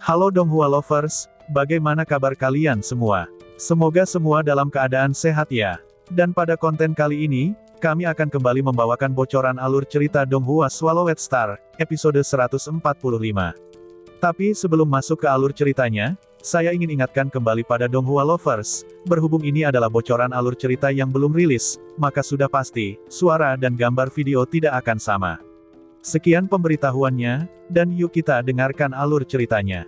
Halo Donghua Lovers, bagaimana kabar kalian semua? Semoga semua dalam keadaan sehat ya. Dan pada konten kali ini, kami akan kembali membawakan bocoran alur cerita Donghua Swallowed Star, episode 145. Tapi sebelum masuk ke alur ceritanya, saya ingin ingatkan kembali pada Donghua Lovers, berhubung ini adalah bocoran alur cerita yang belum rilis, maka sudah pasti, suara dan gambar video tidak akan sama. Sekian pemberitahuannya, dan yuk kita dengarkan alur ceritanya.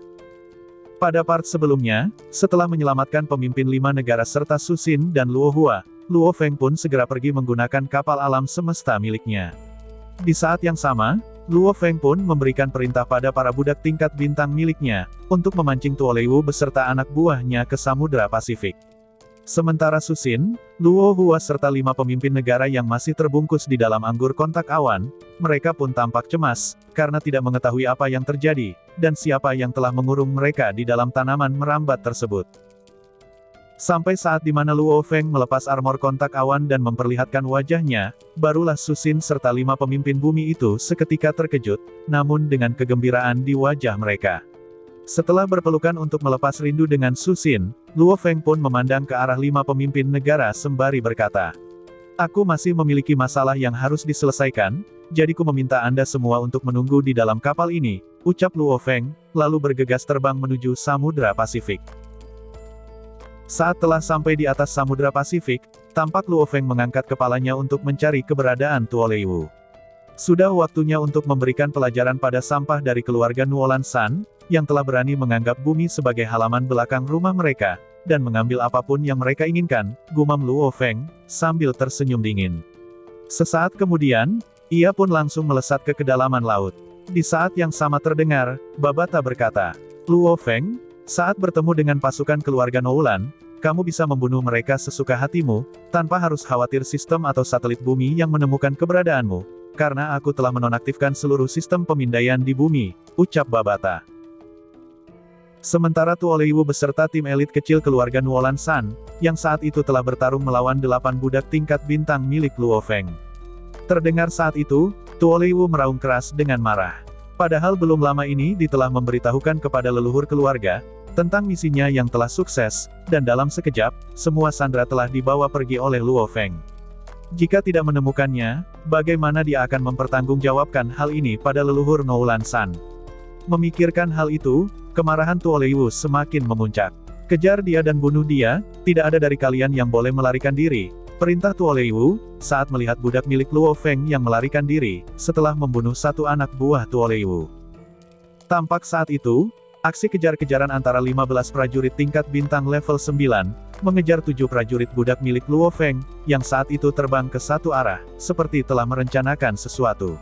Pada part sebelumnya, setelah menyelamatkan pemimpin 5 negara serta Susin dan Luo Hua, Luo Feng pun segera pergi menggunakan kapal alam semesta miliknya. Di saat yang sama, Luo Feng pun memberikan perintah pada para budak tingkat bintang miliknya, untuk memancing Tuo Leiwu beserta anak buahnya ke Samudra Pasifik. Sementara Susin, Luo Hua serta 5 pemimpin negara yang masih terbungkus di dalam anggur kontak awan, mereka pun tampak cemas, karena tidak mengetahui apa yang terjadi, dan siapa yang telah mengurung mereka di dalam tanaman merambat tersebut. Sampai saat di mana Luo Feng melepas armor kontak awan dan memperlihatkan wajahnya, barulah Susin serta 5 pemimpin bumi itu seketika terkejut, namun dengan kegembiraan di wajah mereka. Setelah berpelukan untuk melepas rindu dengan Susin, Luo Feng pun memandang ke arah 5 pemimpin negara sembari berkata, "Aku masih memiliki masalah yang harus diselesaikan, jadi ku meminta Anda semua untuk menunggu di dalam kapal ini," ucap Luo Feng, lalu bergegas terbang menuju Samudra Pasifik. Saat telah sampai di atas Samudra Pasifik, tampak Luo Feng mengangkat kepalanya untuk mencari keberadaan Tuo Leiwu. Sudah waktunya untuk memberikan pelajaran pada sampah dari keluarga Nuolan San, yang telah berani menganggap bumi sebagai halaman belakang rumah mereka, dan mengambil apapun yang mereka inginkan, gumam Luo Feng, sambil tersenyum dingin. Sesaat kemudian, ia pun langsung melesat ke kedalaman laut. Di saat yang sama terdengar, Babata berkata, "Luo Feng, saat bertemu dengan pasukan keluarga Noulan, kamu bisa membunuh mereka sesuka hatimu, tanpa harus khawatir sistem atau satelit bumi yang menemukan keberadaanmu, karena aku telah menonaktifkan seluruh sistem pemindaian di bumi," ucap Babata. Sementara Tuo Leiwu beserta tim elit kecil keluarga Nuolan San, yang saat itu telah bertarung melawan 8 budak tingkat bintang milik Luo Feng. Terdengar saat itu, Tuo Leiwu meraung keras dengan marah. Padahal belum lama ini dia telah memberitahukan kepada leluhur keluarga, tentang misinya yang telah sukses, dan dalam sekejap, semua sandera telah dibawa pergi oleh Luo Feng. Jika tidak menemukannya, bagaimana dia akan mempertanggungjawabkan hal ini pada leluhur Noulan San? Memikirkan hal itu, kemarahan Tuo Leiwu semakin memuncak. "Kejar dia dan bunuh dia, tidak ada dari kalian yang boleh melarikan diri," perintah Tuo Leiwu, saat melihat budak milik Luo Feng yang melarikan diri, setelah membunuh 1 anak buah Tuo Leiwu. Tampak saat itu, aksi kejar-kejaran antara 15 prajurit tingkat bintang level 9, mengejar 7 prajurit budak milik Luo Feng, yang saat itu terbang ke satu arah, seperti telah merencanakan sesuatu.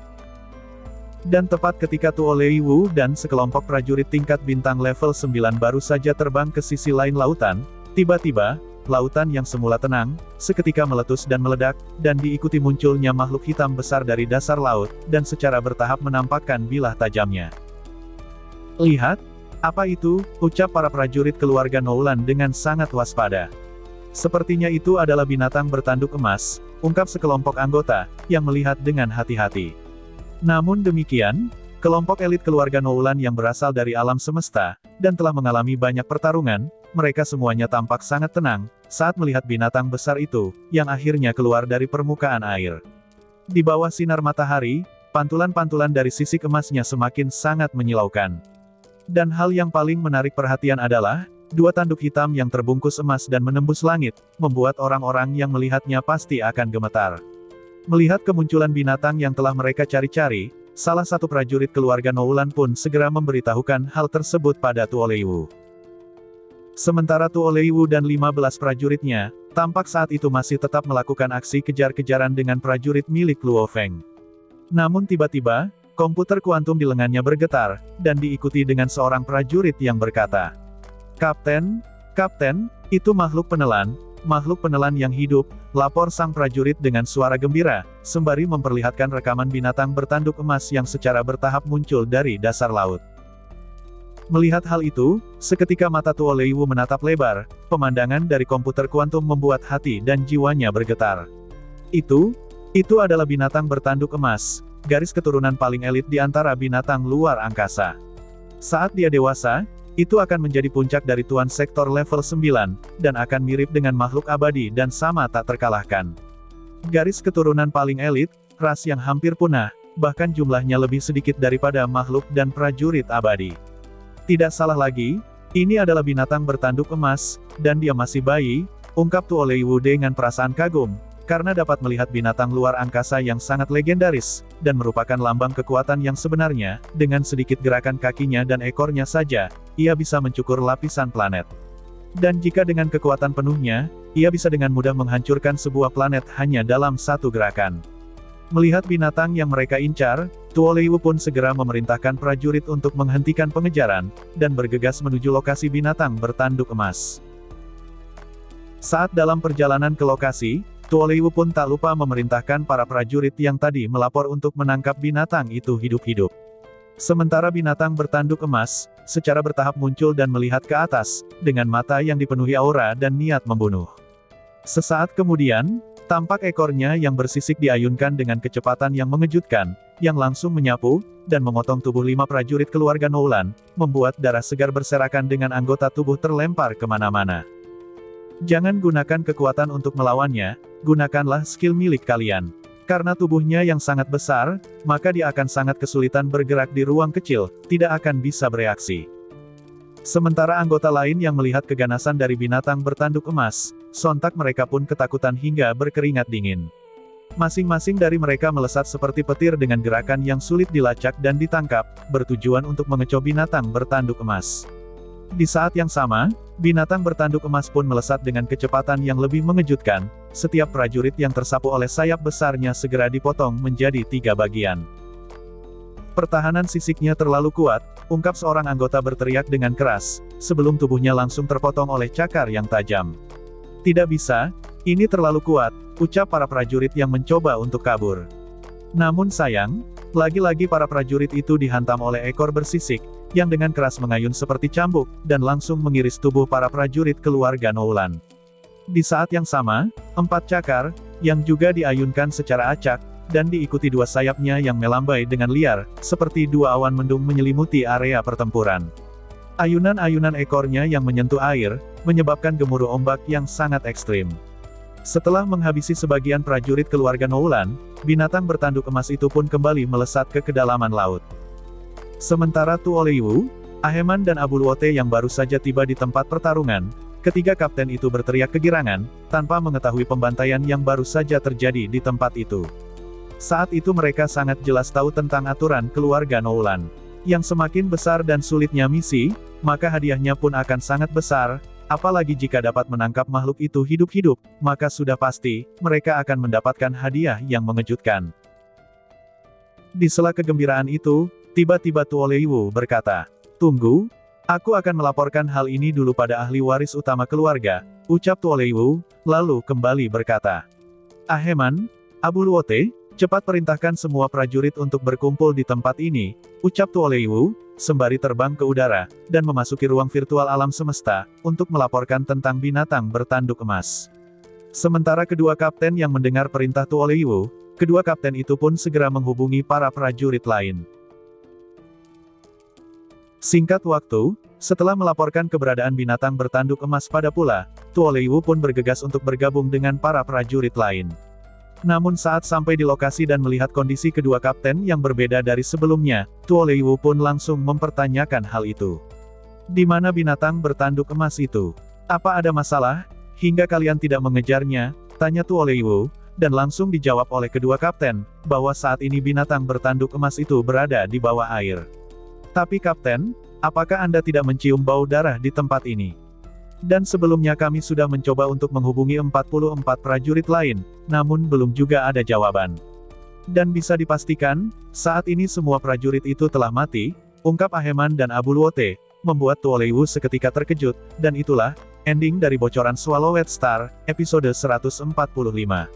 Dan tepat ketika Tuo Leiwu dan sekelompok prajurit tingkat bintang level 9 baru saja terbang ke sisi lain lautan, tiba-tiba, lautan yang semula tenang, seketika meletus dan meledak, dan diikuti munculnya makhluk hitam besar dari dasar laut, dan secara bertahap menampakkan bilah tajamnya. "Lihat, apa itu?" ucap para prajurit keluarga Noulan dengan sangat waspada. "Sepertinya itu adalah binatang bertanduk emas," ungkap sekelompok anggota, yang melihat dengan hati-hati. Namun demikian, kelompok elit keluarga Noulan yang berasal dari alam semesta, dan telah mengalami banyak pertarungan, mereka semuanya tampak sangat tenang, saat melihat binatang besar itu, yang akhirnya keluar dari permukaan air. Di bawah sinar matahari, pantulan-pantulan dari sisik emasnya semakin sangat menyilaukan. Dan hal yang paling menarik perhatian adalah, 2 tanduk hitam yang terbungkus emas dan menembus langit, membuat orang-orang yang melihatnya pasti akan gemetar. Melihat kemunculan binatang yang telah mereka cari-cari, salah satu prajurit keluarga Noulan pun segera memberitahukan hal tersebut pada Tuo Leiwu. Sementara Tuo Leiwu dan 15 prajuritnya, tampak saat itu masih tetap melakukan aksi kejar-kejaran dengan prajurit milik Luo Feng. Namun tiba-tiba, komputer kuantum di lengannya bergetar, dan diikuti dengan seorang prajurit yang berkata, "Kapten, itu makhluk penelan yang hidup," lapor sang prajurit dengan suara gembira, sembari memperlihatkan rekaman binatang bertanduk emas yang secara bertahap muncul dari dasar laut. Melihat hal itu, seketika mata Tuo Leiwu menatap lebar, pemandangan dari komputer kuantum membuat hati dan jiwanya bergetar. Itu adalah binatang bertanduk emas, garis keturunan paling elit di antara binatang luar angkasa. Saat dia dewasa, Itu akan menjadi puncak dari Tuan Sektor level 9, dan akan mirip dengan makhluk abadi dan sama tak terkalahkan. Garis keturunan paling elit, ras yang hampir punah, bahkan jumlahnya lebih sedikit daripada makhluk dan prajurit abadi. Tidak salah lagi, ini adalah binatang bertanduk emas, dan dia masih bayi, ungkap Tu Oleiwu dengan perasaan kagum, karena dapat melihat binatang luar angkasa yang sangat legendaris, dan merupakan lambang kekuatan yang sebenarnya, dengan sedikit gerakan kakinya dan ekornya saja, ia bisa mencukur lapisan planet. Dan jika dengan kekuatan penuhnya, ia bisa dengan mudah menghancurkan sebuah planet hanya dalam satu gerakan. Melihat binatang yang mereka incar, Tu Oleiwu pun segera memerintahkan prajurit untuk menghentikan pengejaran, dan bergegas menuju lokasi binatang bertanduk emas. Saat dalam perjalanan ke lokasi, Tu Oleiwu pun tak lupa memerintahkan para prajurit yang tadi melapor untuk menangkap binatang itu hidup-hidup. Sementara binatang bertanduk emas, secara bertahap muncul dan melihat ke atas, dengan mata yang dipenuhi aura dan niat membunuh. Sesaat kemudian, tampak ekornya yang bersisik diayunkan dengan kecepatan yang mengejutkan, yang langsung menyapu, dan memotong tubuh 5 prajurit keluarga Noulan, membuat darah segar berserakan dengan anggota tubuh terlempar kemana-mana. Jangan gunakan kekuatan untuk melawannya, gunakanlah skill milik kalian. Karena tubuhnya yang sangat besar, maka dia akan sangat kesulitan bergerak di ruang kecil, tidak akan bisa bereaksi. Sementara anggota lain yang melihat keganasan dari binatang bertanduk emas, sontak mereka pun ketakutan hingga berkeringat dingin. Masing-masing dari mereka melesat seperti petir dengan gerakan yang sulit dilacak dan ditangkap, bertujuan untuk mengecoh binatang bertanduk emas. Di saat yang sama, binatang bertanduk emas pun melesat dengan kecepatan yang lebih mengejutkan, setiap prajurit yang tersapu oleh sayap besarnya segera dipotong menjadi 3 bagian. Pertahanan sisiknya terlalu kuat, ungkap seorang anggota berteriak dengan keras, sebelum tubuhnya langsung terpotong oleh cakar yang tajam. Tidak bisa, ini terlalu kuat, ucap para prajurit yang mencoba untuk kabur. Namun sayang, lagi-lagi para prajurit itu dihantam oleh ekor bersisik, yang dengan keras mengayun seperti cambuk, dan langsung mengiris tubuh para prajurit keluarga Noulan. Di saat yang sama, 4 cakar, yang juga diayunkan secara acak, dan diikuti 2 sayapnya yang melambai dengan liar, seperti 2 awan mendung menyelimuti area pertempuran. Ayunan-ayunan ekornya yang menyentuh air, menyebabkan gemuruh ombak yang sangat ekstrim. Setelah menghabisi sebagian prajurit keluarga Noulan, binatang bertanduk emas itu pun kembali melesat ke kedalaman laut. Sementara Tu Oleiwu, Aheman dan Abu Luote yang baru saja tiba di tempat pertarungan, ketiga kapten itu berteriak kegirangan, tanpa mengetahui pembantaian yang baru saja terjadi di tempat itu. Saat itu mereka sangat jelas tahu tentang aturan keluarga Noulan. Yang semakin besar dan sulitnya misi, maka hadiahnya pun akan sangat besar, apalagi jika dapat menangkap makhluk itu hidup-hidup, maka sudah pasti, mereka akan mendapatkan hadiah yang mengejutkan. Di sela kegembiraan itu, tiba-tiba Tu Oleiwu berkata, "Tunggu, aku akan melaporkan hal ini dulu pada ahli waris utama keluarga," ucap Tu Oleiwu, lalu kembali berkata, "Aheman, Abu Luote, cepat perintahkan semua prajurit untuk berkumpul di tempat ini," ucap Tu Oleiwu, sembari terbang ke udara, dan memasuki ruang virtual alam semesta, untuk melaporkan tentang binatang bertanduk emas. Sementara kedua kapten yang mendengar perintah Tu Oleiwu, kedua kapten itu pun segera menghubungi para prajurit lain. Singkat waktu, setelah melaporkan keberadaan binatang bertanduk emas pada pula, Tu Oleiwu pun bergegas untuk bergabung dengan para prajurit lain. Namun saat sampai di lokasi dan melihat kondisi kedua kapten yang berbeda dari sebelumnya, Tu Oleiwu pun langsung mempertanyakan hal itu. "Di mana binatang bertanduk emas itu? Apa ada masalah, hingga kalian tidak mengejarnya?" tanya Tu Oleiwu, dan langsung dijawab oleh kedua kapten, bahwa saat ini binatang bertanduk emas itu berada di bawah air. "Tapi Kapten, apakah Anda tidak mencium bau darah di tempat ini? Dan sebelumnya kami sudah mencoba untuk menghubungi 44 prajurit lain, namun belum juga ada jawaban. Dan bisa dipastikan, saat ini semua prajurit itu telah mati," ungkap Aheman dan Abu Luote, membuat Tu Oleiwu seketika terkejut, dan itulah, ending dari bocoran Swallowed Star, episode 145.